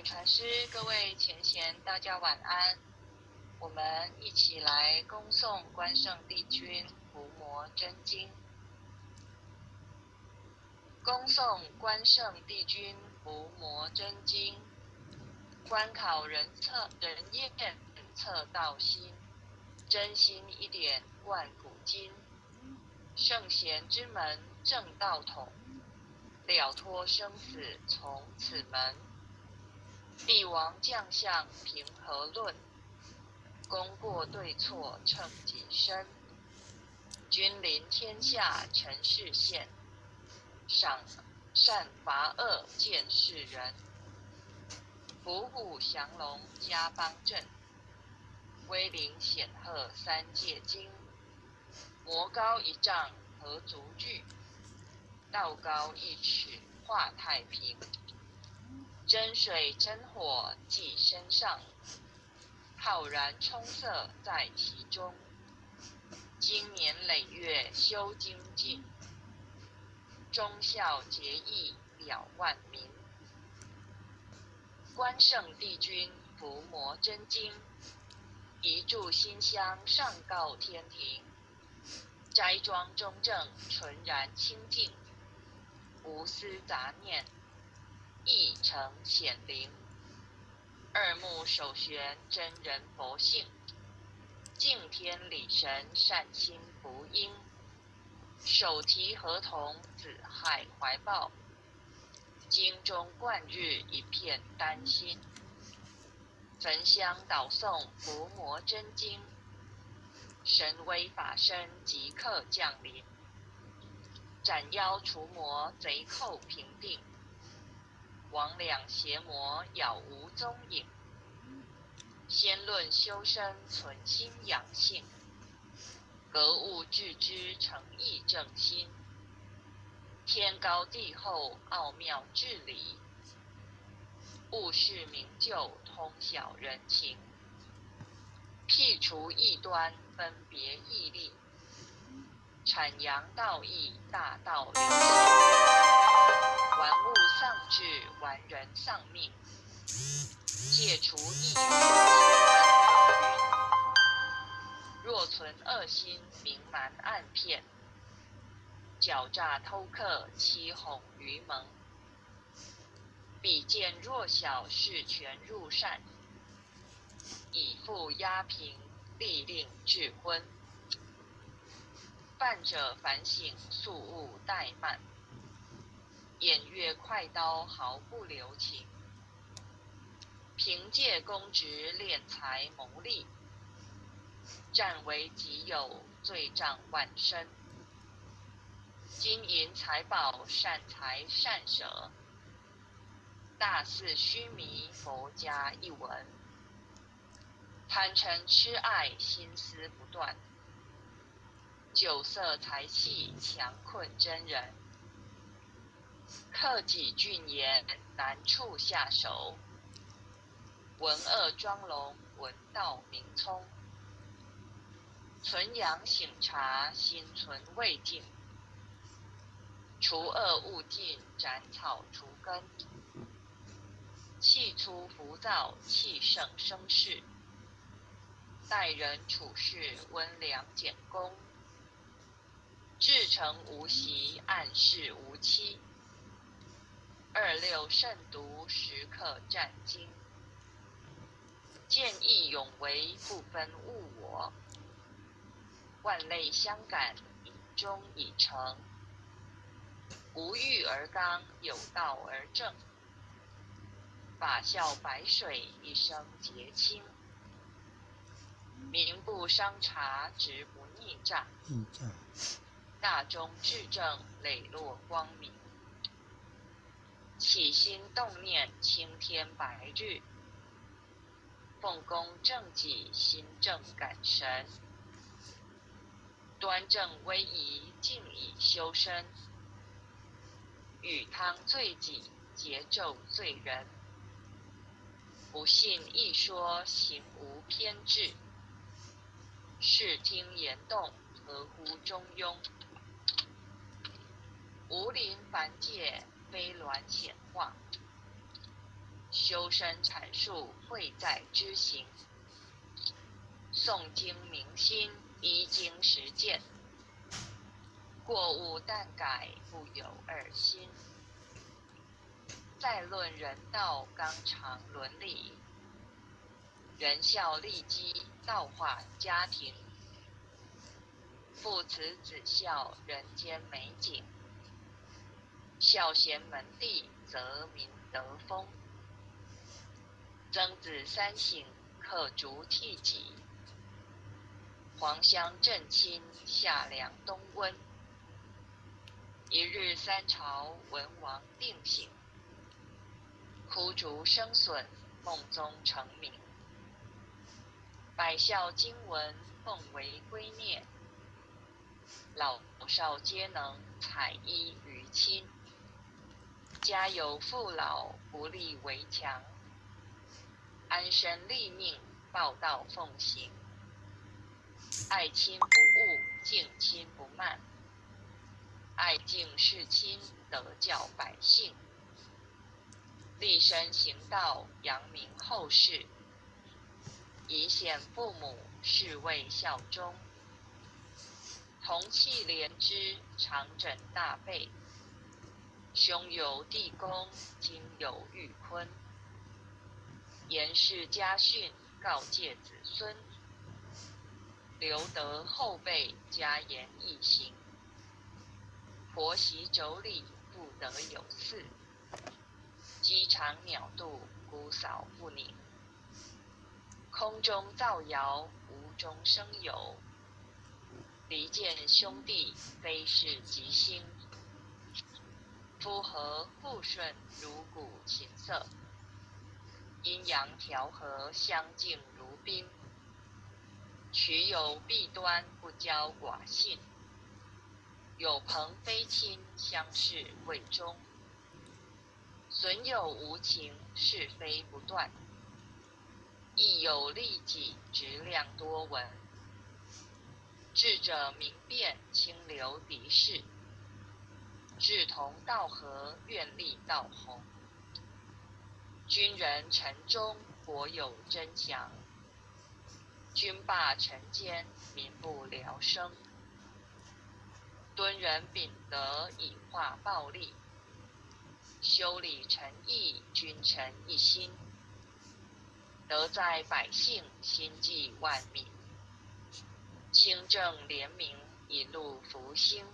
雪禅师，各位前贤，大家晚安。我们一起来恭诵关圣帝君伏魔真经。恭诵关圣帝君伏魔真经，观考人验测道心，真心一点贯古今。圣贤之门正道统，了脱生死从此门。帝王将相评和论，功过对错称己身。君临天下陈世宪，赏善罚恶见世人。伏虎降龙家邦正，威灵显赫三界经。魔高一丈何足惧，道高一尺化太平。真水真火记身上，浩然充塞在其中。经年累月修精进，忠孝节义了万民。关圣帝君伏魔真经，一炷馨香上告天庭。斋庄中正纯然清净，无私杂念一诚显灵。二目首悬真人佛性，敬天理神善心福音。手提合同子亥怀抱，经中贯日一片丹心。焚香导诵伏魔真经，神威法身即刻降临。斩妖除魔贼寇平定，魍魉邪魔杳无踪影。先论修身存心养性，格物致知诚意正心。天高地厚奥妙治理，物事明就通晓人情。辟除异端分别义利，阐扬道义大道流行。玩物丧志玩人丧命，戒除异欲邪门风云。若存恶心明瞒暗骗，狡诈偷克欺哄愚蒙。比见弱小事权入善，以富压贫力令致昏。犯者反省速勿怠慢，偃月快刀毫不留情。凭借公职敛财谋利，占为己有罪障万身。金银财宝善财善舍，大肆虚弥佛家一文。贪嗔痴爱心思不断，酒色财气强困真人。克己峻严难处下手，文恶装聋闻道明聪。存阳醒察心存未尽，除恶务尽斩草除根。气粗浮躁气盛生事，待人处事温良俭恭。至诚无习暗示无欺，二六慎独时刻战经。见义勇为不分物我，万类相感以忠以诚。无欲而刚有道而正，法笑白水一生洁清。名不伤察直不逆诈，大忠至正磊落光明。起心动念青天白日，奉公正己心正感神。端正威仪静以修身，与汤罪己桀纣罪人。不信一说行无偏执，视听言动合乎中庸。无临凡界非鸾显化，修身阐述惠在知行，诵经明心依经实践，过误但改不有二心。再论人道纲常伦理，仁孝利基道化家庭，父慈子孝人间美景，孝贤门第则民德风。曾子三省刻竹替己，黄香正清夏凉冬温。一日三朝文王定省，枯竹生笋孟宗成名。百孝经文奉为圭臬，老少皆能采衣娱亲。家有父老不立围墙，安身立命报道奉行。爱亲不误，敬亲不慢，爱敬事亲，德教百姓。立身行道，扬名后世，以显父母，是谓孝忠。同气连枝，常枕大被，兄有弟恭，亲有裕坤。严氏家训，告诫子孙，留得后辈家言义行。婆媳妯娌，不得有嗣，鸡肠鸟肚，姑嫂不宁。空中造谣，无中生有，离间兄弟，非是吉星。夫和妇顺，如鼓琴瑟，阴阳调和，相敬如宾。取有弊端，不骄寡信，有朋非亲，相视未忠。损友无情，是非不断，亦有利己，质量多闻。智者明辨，清流敌视，志同道合，愿力道弘。君人臣忠，国有真祥。君霸臣奸，民不聊生。敦人秉德，以化暴力。修理诚意，君臣一心。德在百姓，心济万民。清正廉明，一路福兴。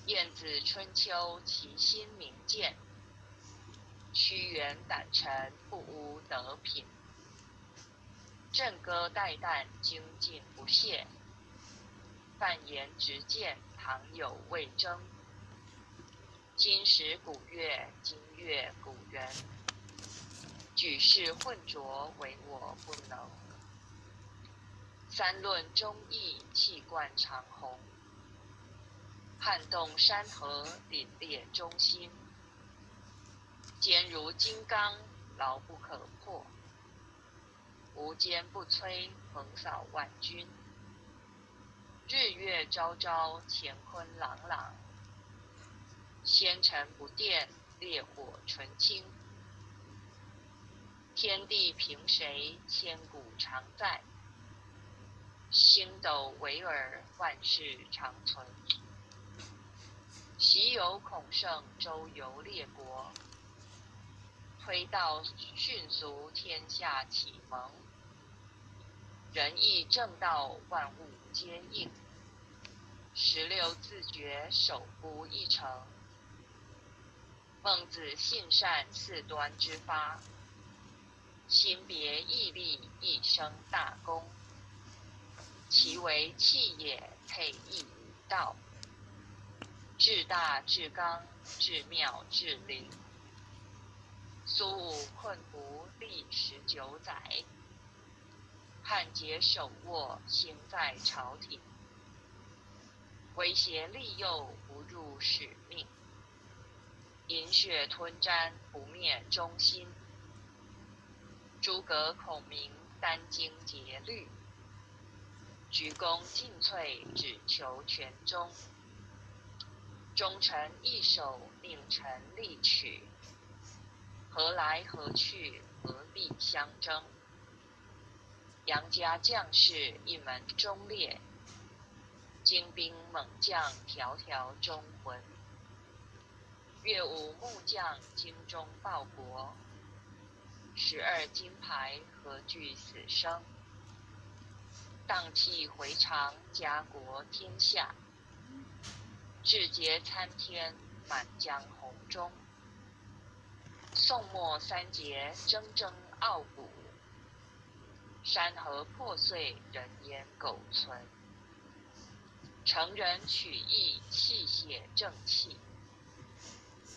晏子春秋，其心明鉴。屈原胆诚，不污德品。正歌代旦，精进不懈。范言直谏，唐有魏征。今时古乐，今乐古人。举世混浊，唯我不能。三论忠义，气贯长虹。撼动山河，凛冽忠心。坚如金刚，牢不可破。无坚不摧，横扫万军。日月昭昭，乾坤朗朗。纤尘不电，烈火纯青。天地凭谁，千古常在。星斗惟尔，万世长存。昔有孔圣，周游列国。推道迅速，天下启蒙。仁义正道，万物皆应。16自觉，守乎一城。孟子信善，四端之发。心别毅力，一生大功。其为气也，配益于道。至大至刚，至妙至灵。苏武困胡，历19载。汉节手握，兴在朝廷。威胁利诱，不入使命。饮血吞毡，不灭忠心。诸葛孔明，殚精竭虑。鞠躬尽瘁，只求全忠。忠臣义守，佞臣力取。何来何去，何必相争？杨家将士一门忠烈，精兵猛将条条忠魂。岳武木匠精忠报国，12金牌何惧死生？荡气回肠，家国天下，志节参天，满江红中。宋末三杰，铮铮傲骨，山河破碎，人烟苟存。成人取义，气血正气，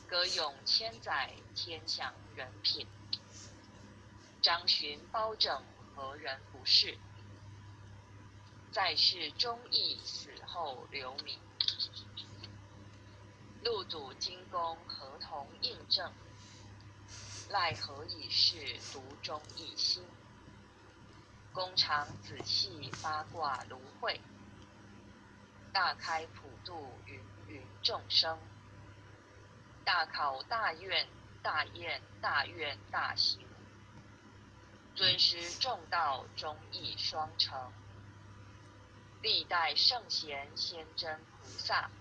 歌咏千载，天享人品。张巡包拯，何人不是？在世忠义，死后留名。陆祖金功，何同印证？赖何以是，独忠一心。弓长子细，八卦芦荟，大开普度，芸芸众生。大考大院，大宴大愿大行，尊师重道，忠义双成。历代圣贤，先真菩萨，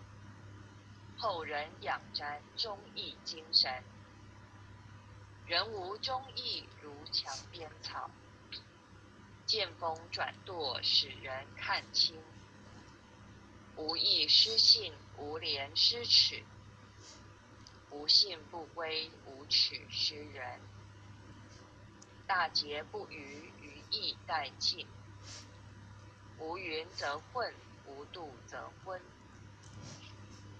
后人仰瞻忠义精神。人无忠义，如墙边草，见风转舵，使人看清。无义失信，无廉失耻，无信不归，无耻失人。大节不渝，于义殆尽。无云则混，无度则昏。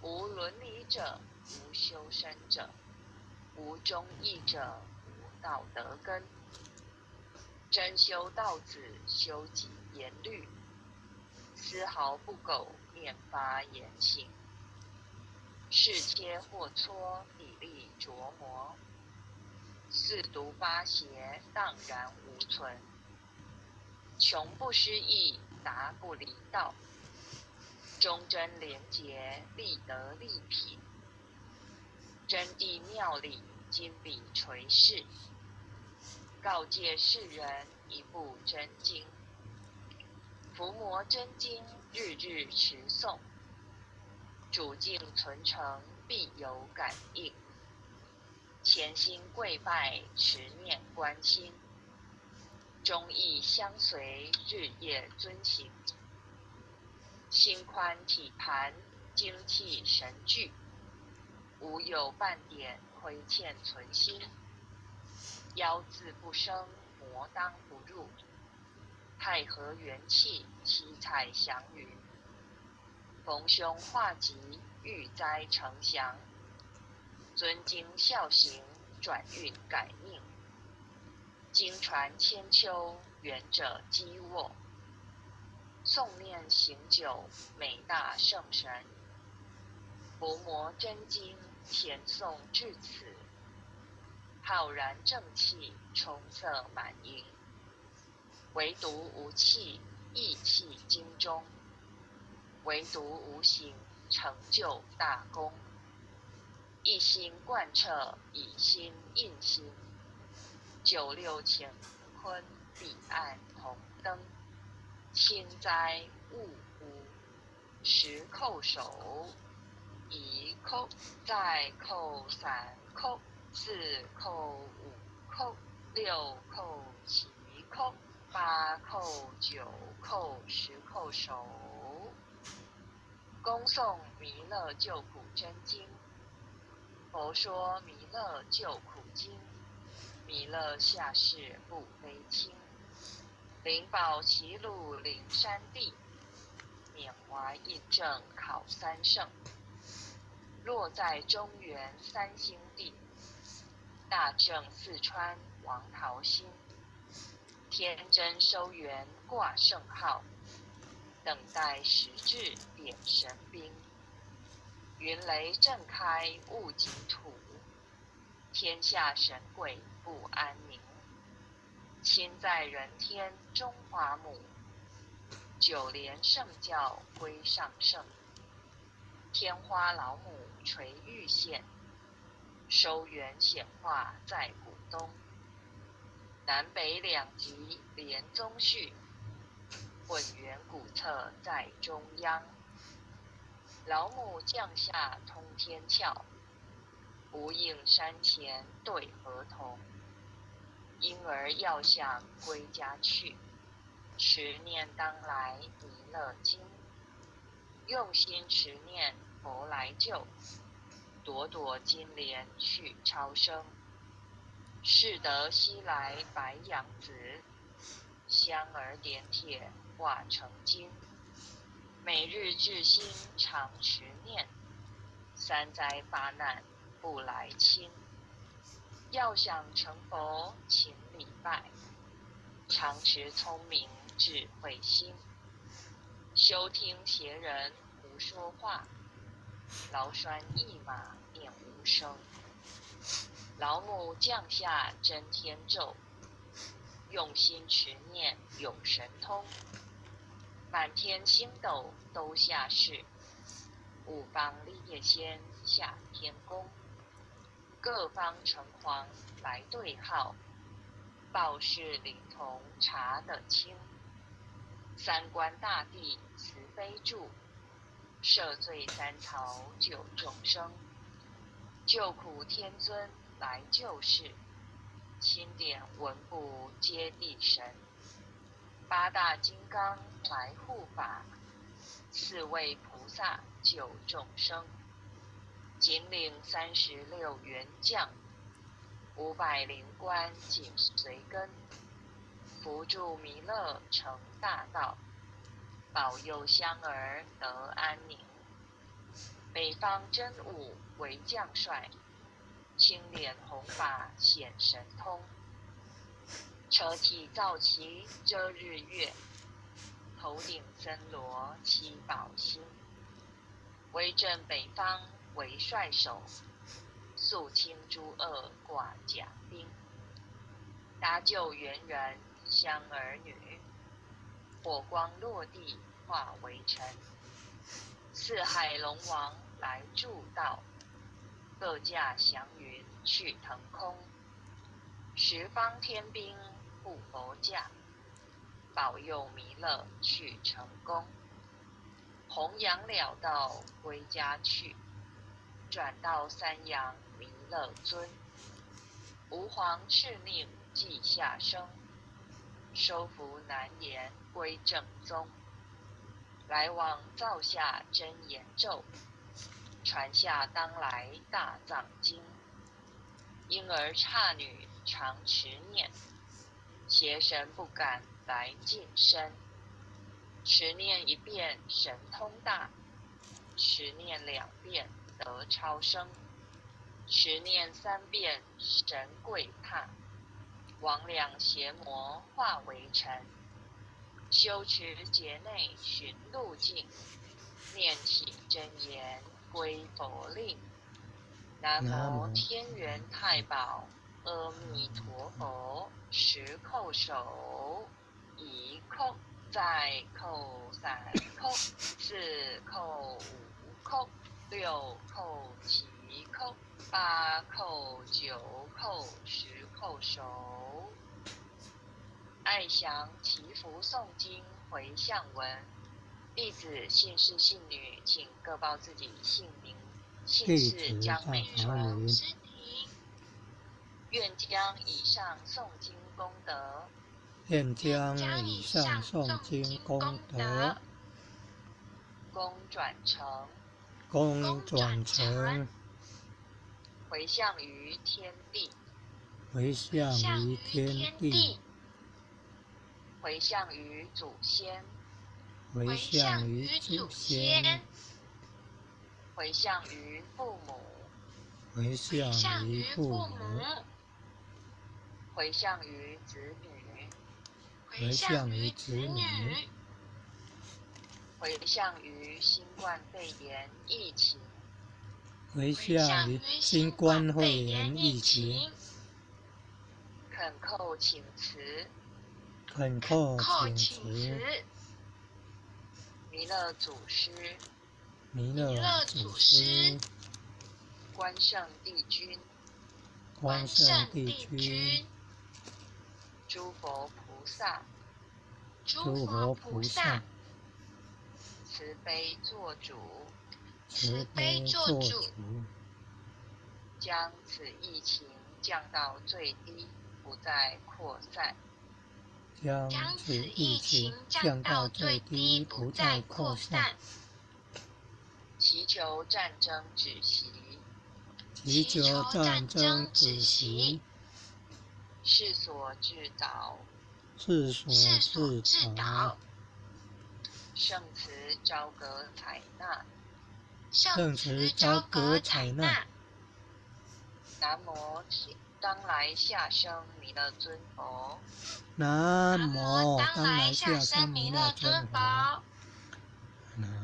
无伦理者，无修身者，无忠义者，无道德根。真修道子，修己严律，丝毫不苟，念发言行。是切或磋，砥砺琢磨，四读八写，荡然无存。穷不失义，达不离道，忠贞廉洁，立德立品。真谛妙理，金笔垂世，告诫世人，一部真经。伏魔真经，日日持诵，主境存诚，必有感应。潜心跪拜，持念观心，忠义相随，日夜遵行。心宽体盘，精气神聚，无有半点亏欠存心。妖字不生，魔当不入，太和元气，七彩祥云。逢凶化吉，遇灾成祥。遵经孝行，转运改命。经传千秋，远者积握。诵念行久，美大圣神。伏魔真经，前诵至此，浩然正气，充塞满盈。唯独无气，意气精忠。唯独无形，成就大功。一心贯彻，以心印心。96乾坤，彼岸红灯。千灾勿辜，十叩首，一叩，再叩三叩，四叩五叩，六叩七叩，八叩九叩，十叩首。恭诵弥勒救苦真经。佛说弥勒救苦经，弥勒下世不悲轻。灵宝齐鲁灵山地，缅怀印证考三圣。落在中原三星地，大正四川王桃心。天真收元挂圣号，等待时至点神兵。云雷震开雾极土，天下神鬼不安宁。亲在人天中华母，九连圣教归上圣。天花老母垂玉线，收元显化在古东，南北两极连宗序，混元古策在中央。老母降下通天窍，无应山前对河童。婴儿要想归家去，持念当来弥勒经。用心持念佛来救，朵朵金莲去超生。适得西来白杨子，香儿点铁化成金。每日至心常持念，三灾八难不来侵。要想成佛勤礼拜，常持聪明智慧心。休听邪人胡说话，劳栓一马念无声。老母降下真天咒，用心持念有神通。满天星斗都下世，五方列仙下天宫。各方城隍来对号，报事灵童查得清。三官大帝慈悲助，赦罪三曹救众生。救苦天尊来救世，钦点文部接地神。八大金刚来护法，四位菩萨救众生。紧领36员将，500灵官紧随跟。扶助弥勒成大道，保佑香儿得安宁。北方真武为将帅，青脸红发显神通。车体造旗遮日月，头顶森罗七宝星。威震北方为帅首，肃清诸恶挂甲兵。搭救猿人香儿女，火光落地化为尘。四海龙王来助道，各驾祥云去腾空。十方天兵护佛驾，保佑弥勒去成功。弘扬了道归家去，转到三阳弥勒尊。吾皇敕令记下生，收服难言归正宗。来往造下真言咒，传下当来大藏经。婴儿刹女常持念，邪神不敢来近身。持念一遍神通大，持念2遍得超生。持念3遍神贵怕，魍魉邪魔化为尘。修持劫内寻路径，念起真言归佛令。南无天元太保阿弥陀佛，10叩首，1叩，再叩3叩，4叩5叩，6叩7叩，8叩9叩，10叩首。爱祥祈福诵经回向文，弟子姓氏姓女，请各报自己姓名、姓氏，将美传师庭。愿将以上诵经功德，功转成，回向于天地，回向于祖先，回向于父母，回向于子女，回向于新冠肺炎疫情，恳叩请辞，弥勒祖师，关圣帝君，关圣帝君，诸佛菩萨，诸佛菩萨，慈悲做主，慈悲做主，将此疫情降到最低，不再扩散。将此疫情降到最低，不再扩散。祈求战争止息，祈求战争止息，世所致导，世所致导，圣慈昭格采纳，圣慈昭格采纳。南无当来下生弥勒尊佛，南无当来下生弥勒尊佛，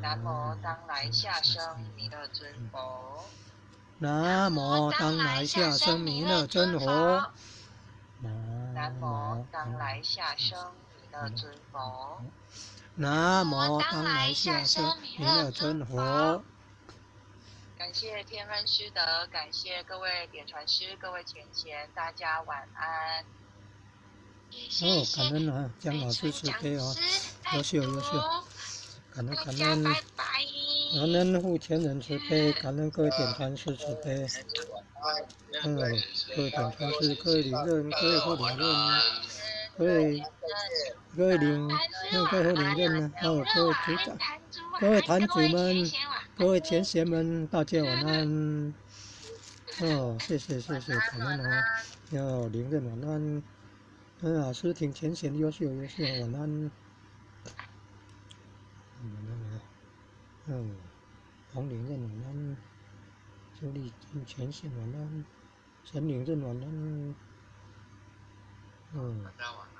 南无当来下生弥勒尊佛，南无当来下生弥勒尊佛，南无当来下生弥勒尊佛，南无当来下生弥勒尊佛。感谢天恩师德，感谢各位点传师、各位前贤，大家晚安。感恩啊，江老师慈悲啊，优秀。感恩感恩护前人慈悲，感恩各位点传师慈悲。各位点传师，各位领任，各位后领任，各位后领任呢，各位组长，各位坛主们，各位前贤们，大家晚安。谢谢，感恩啊，领任晚安。老师挺前贤，优秀，晚安。黄领任晚安，周丽挺前贤晚安，陈领任晚安。